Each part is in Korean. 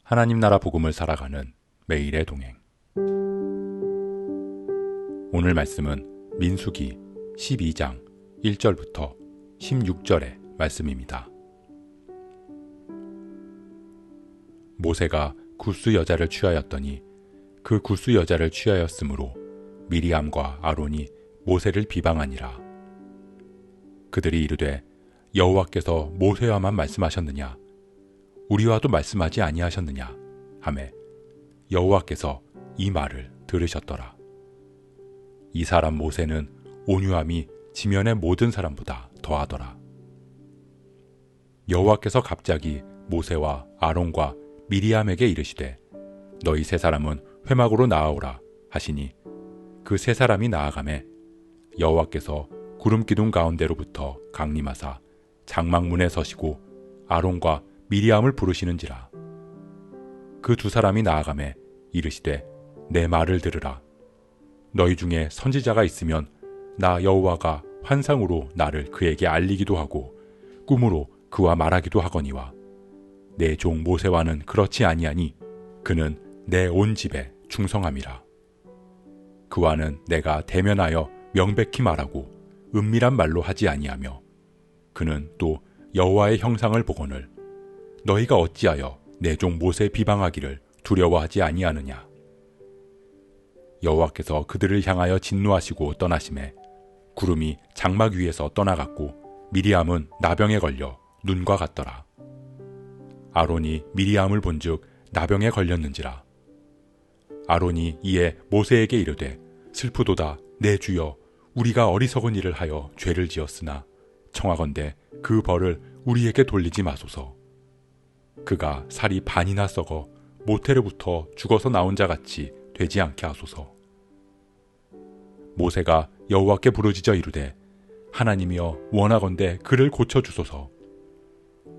하나님 나라 복음을 살아가는 매일의 동행. 오늘 말씀은 민수기 12장 1절부터 16절의 말씀입니다. 모세가 굿수 여자를 취하였더니 그 굿수 여자를 취하였으므로 미리암과 아론이 모세를 비방하니라. 그들이 이르되 여호와께서 모세와만 말씀하셨느냐 우리와도 말씀하지 아니하셨느냐 하매 여호와께서 이 말을 들으셨더라. 이 사람 모세는 온유함이 지면의 모든 사람보다 더하더라. 여호와께서 갑자기 모세와 아론과 미리암에게 이르시되 너희 세 사람은 회막으로 나아오라 하시니 그 세 사람이 나아가매 여호와께서 구름 기둥 가운데로부터 강림하사 장막문에 서시고 아론과 미리암을 부르시는지라. 그 두 사람이 나아가매 이르시되 내 말을 들으라. 너희 중에 선지자가 있으면 나 여호와가 환상으로 나를 그에게 알리기도 하고 꿈으로 그와 말하기도 하거니와 내 종 모세와는 그렇지 아니하니 그는 내 온 집에 충성함이라. 그와는 내가 대면하여 명백히 말하고 은밀한 말로 하지 아니하며 그는 또 여호와의 형상을 보거늘 너희가 어찌하여 내 종 모세 비방하기를 두려워하지 아니하느냐. 여호와께서 그들을 향하여 진노하시고 떠나심에 구름이 장막 위에서 떠나갔고 미리암은 나병에 걸려 눈과 같더라. 아론이 미리암을 본즉 나병에 걸렸는지라. 아론이 이에 모세에게 이르되 슬프도다 내 주여 우리가 어리석은 일을 하여 죄를 지었으나 청하건대 그 벌을 우리에게 돌리지 마소서. 그가 살이 반이나 썩어 모태로부터 죽어서 나온 자 같이 되지 않게 하소서. 모세가 여호와께 부르짖어 이르되 하나님이여 원하건대 그를 고쳐주소서.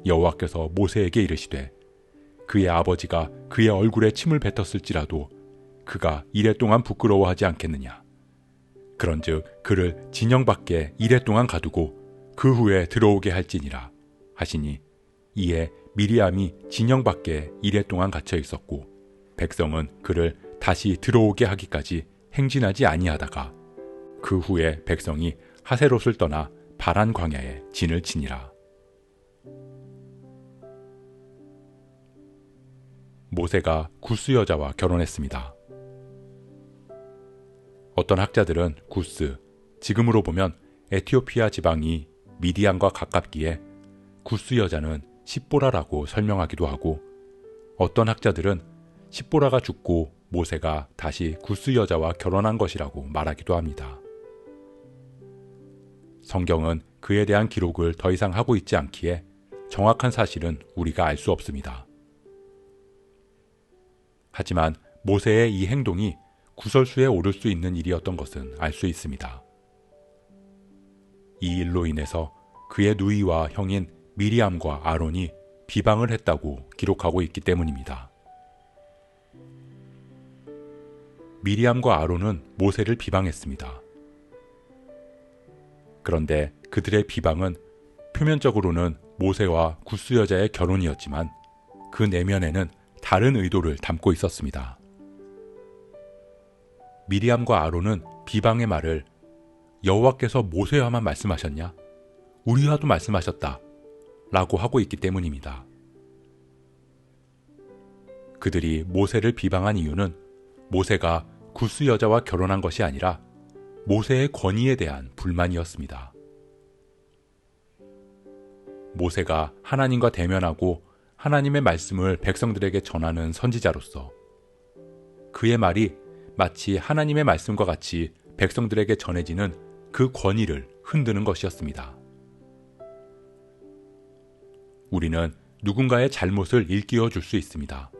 여호와께서 모세에게 이르시되 그의 아버지가 그의 얼굴에 침을 뱉었을지라도 그가 이레 동안 부끄러워하지 않겠느냐. 그런즉 그를 진영 밖에 이레 동안 가두고 그 후에 들어오게 할지니라 하시니 이에 미리암이 진영 밖에 이레 동안 갇혀 있었고 백성은 그를 다시 들어오게 하기까지 행진하지 아니하다가 그 후에 백성이 하세롯을 떠나 바란 광야에 진을 치니라. 모세가 굿수 여자와 결혼했습니다. 어떤 학자들은 굿스, 지금으로 보면 에티오피아 지방이 미디안과 가깝기에 굿스 여자는 십보라라고 설명하기도 하고 어떤 학자들은 십보라가 죽고 모세가 다시 굿스 여자와 결혼한 것이라고 말하기도 합니다. 성경은 그에 대한 기록을 더 이상 하고 있지 않기에 정확한 사실은 우리가 알 수 없습니다. 하지만 모세의 이 행동이 구설수에 오를 수 있는 일이었던 것은 알 수 있습니다. 이 일로 인해서 그의 누이와 형인 미리암과 아론이 비방을 했다고 기록하고 있기 때문입니다. 미리암과 아론은 모세를 비방했습니다. 그런데 그들의 비방은 표면적으로는 모세와 굿수 여자의 결혼이었지만 그 내면에는 다른 의도를 담고 있었습니다. 미리암과 아론은 비방의 말을 여호와께서 모세와만 말씀하셨냐? 우리와도 말씀하셨다 라고 하고 있기 때문입니다. 그들이 모세를 비방한 이유는 모세가 굿수 여자와 결혼한 것이 아니라 모세의 권위에 대한 불만이었습니다. 모세가 하나님과 대면하고 하나님의 말씀을 백성들에게 전하는 선지자로서 그의 말이 마치 하나님의 말씀과 같이 백성들에게 전해지는 그 권위를 흔드는 것이었습니다. 우리는 누군가의 잘못을 일깨워 줄 수 있습니다.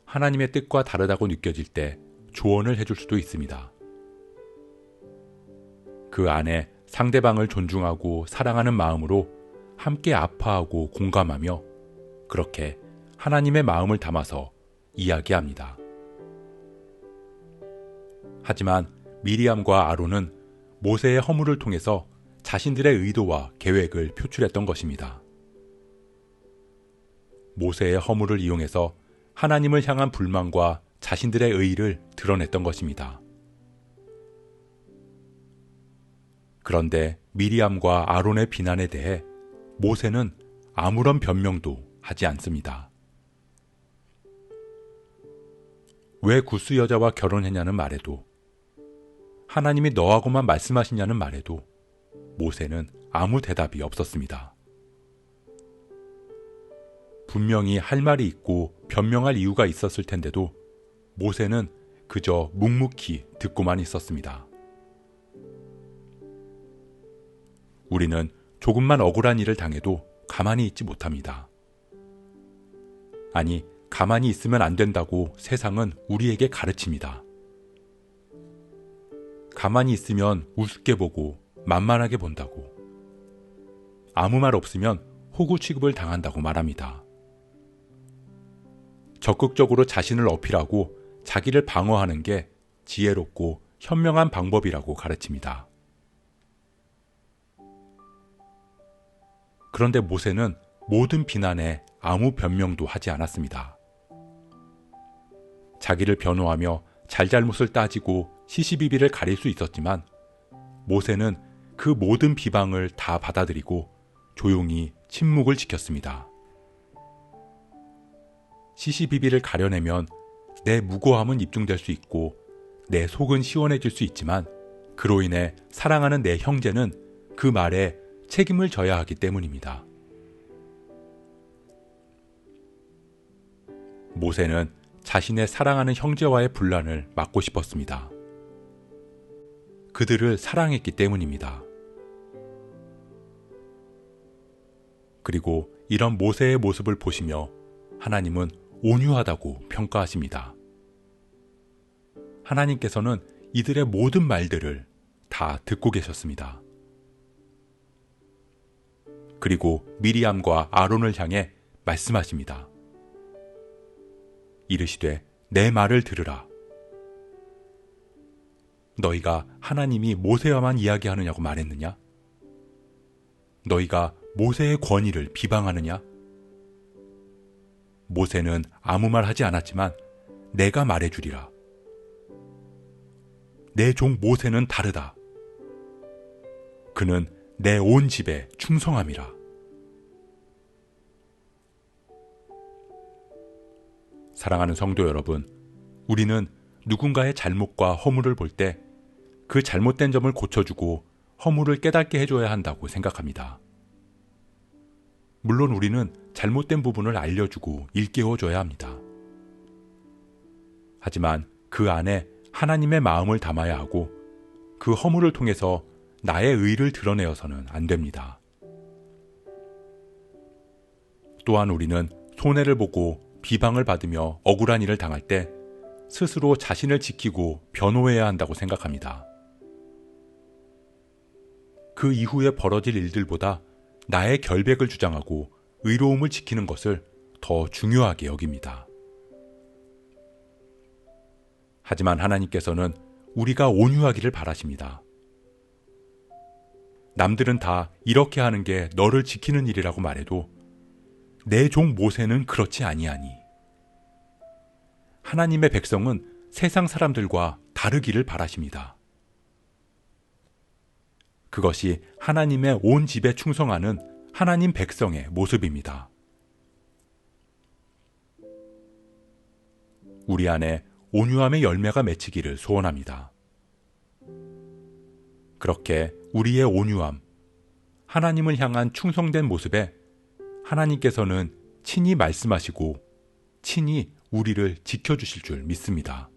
하나님의 뜻과 다르다고 느껴질 때 조언을 해줄 수도 있습니다. 그 안에 상대방을 존중하고 사랑하는 마음으로 함께 아파하고 공감하며 그렇게 하나님의 마음을 담아서 이야기합니다. 하지만 미리암과 아론은 모세의 허물을 통해서 자신들의 의도와 계획을 표출했던 것입니다. 모세의 허물을 이용해서 하나님을 향한 불만과 자신들의 의의를 드러냈던 것입니다. 그런데 미리암과 아론의 비난에 대해 모세는 아무런 변명도 하지 않습니다. 왜 구스 여자와 결혼했냐는 말에도, 하나님이 너하고만 말씀하시냐는 말에도 모세는 아무 대답이 없었습니다. 분명히 할 말이 있고 변명할 이유가 있었을 텐데도 모세는 그저 묵묵히 듣고만 있었습니다. 우리는 조금만 억울한 일을 당해도 가만히 있지 못합니다. 아니, 가만히 있으면 안 된다고 세상은 우리에게 가르칩니다. 가만히 있으면 우습게 보고 만만하게 본다고, 아무 말 없으면 호구 취급을 당한다고 말합니다. 적극적으로 자신을 어필하고 자기를 방어하는 게 지혜롭고 현명한 방법이라고 가르칩니다. 그런데 모세는 모든 비난에 아무 변명도 하지 않았습니다. 자기를 변호하며 잘잘못을 따지고 시시비비를 가릴 수 있었지만 모세는 그 모든 비방을 다 받아들이고 조용히 침묵을 지켰습니다. 시시비비를 가려내면 내 무고함은 입증될 수 있고 내 속은 시원해질 수 있지만 그로 인해 사랑하는 내 형제는 그 말에 책임을 져야 하기 때문입니다. 모세는 자신의 사랑하는 형제와의 분란을 막고 싶었습니다. 그들을 사랑했기 때문입니다. 그리고 이런 모세의 모습을 보시며 하나님은 온유하다고 평가하십니다. 하나님께서는 이들의 모든 말들을 다 듣고 계셨습니다. 그리고 미리암과 아론을 향해 말씀하십니다. 이르시되 내 말을 들으라. 너희가 하나님이 모세와만 이야기하느냐고 말했느냐? 너희가 모세의 권위를 비방하느냐? 모세는 아무 말 하지 않았지만 내가 말해주리라. 내 종 모세는 다르다. 그는 내 온 집에 충성함이라. 사랑하는 성도 여러분, 우리는 누군가의 잘못과 허물을 볼 때 그 잘못된 점을 고쳐주고 허물을 깨닫게 해줘야 한다고 생각합니다. 물론 우리는 잘못된 부분을 알려주고 일깨워줘야 합니다. 하지만 그 안에 하나님의 마음을 담아야 하고 그 허물을 통해서 나의 의를 드러내어서는 안 됩니다. 또한 우리는 손해를 보고 비방을 받으며 억울한 일을 당할 때 스스로 자신을 지키고 변호해야 한다고 생각합니다. 그 이후에 벌어질 일들보다 나의 결백을 주장하고 의로움을 지키는 것을 더 중요하게 여깁니다. 하지만 하나님께서는 우리가 온유하기를 바라십니다. 남들은 다 이렇게 하는 게 너를 지키는 일이라고 말해도 내 종 모세는 그렇지 아니하니. 하나님의 백성은 세상 사람들과 다르기를 바라십니다. 그것이 하나님의 온 집에 충성하는 하나님 백성의 모습입니다. 우리 안에 온유함의 열매가 맺히기를 소원합니다. 그렇게 우리의 온유함, 하나님을 향한 충성된 모습에 하나님께서는 친히 말씀하시고 친히 우리를 지켜주실 줄 믿습니다.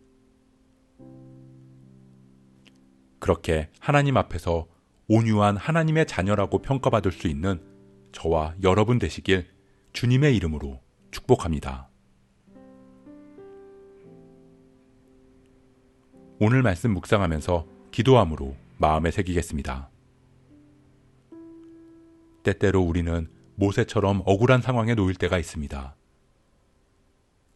그렇게 하나님 앞에서 온유한 하나님의 자녀라고 평가받을 수 있는 저와 여러분 되시길 주님의 이름으로 축복합니다. 오늘 말씀 묵상하면서 기도함으로 마음에 새기겠습니다. 때때로 우리는 모세처럼 억울한 상황에 놓일 때가 있습니다.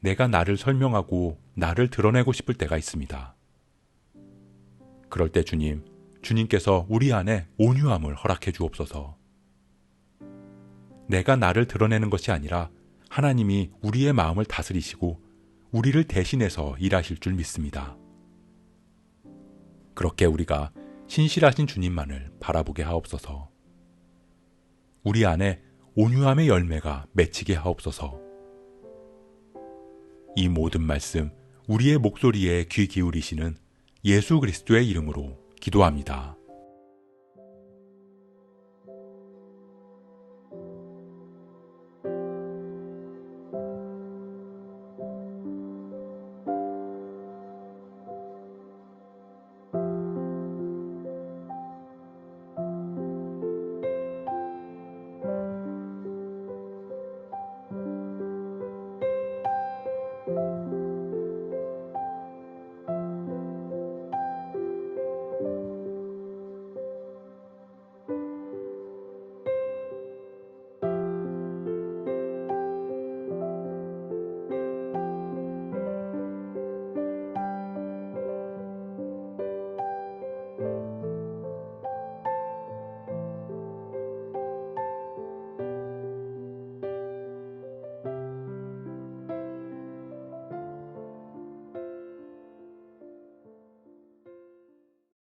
내가 나를 설명하고 나를 드러내고 싶을 때가 있습니다. 그럴 때 주님께서 우리 안에 온유함을 허락해 주옵소서. 내가 나를 드러내는 것이 아니라 하나님이 우리의 마음을 다스리시고 우리를 대신해서 일하실 줄 믿습니다. 그렇게 우리가 신실하신 주님만을 바라보게 하옵소서. 우리 안에 온유함의 열매가 맺히게 하옵소서. 이 모든 말씀 우리의 목소리에 귀 기울이시는 예수 그리스도의 이름으로 기도합니다.